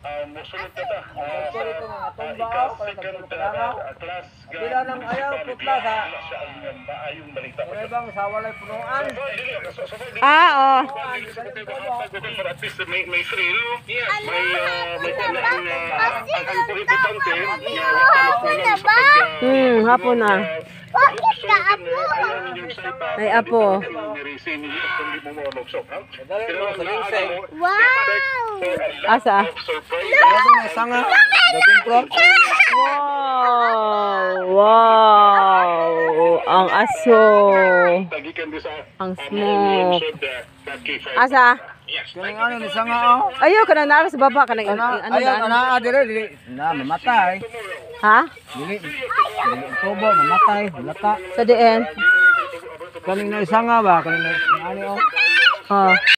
Ang musunod ka ta ika-second class Pila ng ayaw, putla sa maayong balita. ibang sa walay punuan. oo. At least may thrill, may kanyang ang importante Hapon na. bakit ka apo? Ay, apo. Wow! Asa? Ano na sanga? Dagang prop. Wow! Wow! Ang aso. Ang smoke. Asa? Kaning ano ni sanga oh. Ayaw ka na nara sa baba ka na Ayaw ana dire dili na mamatay. Ha? Dili tubo mamatay, lata. Sa diin? Kaning na sanga ba kaning ano oh. Oh.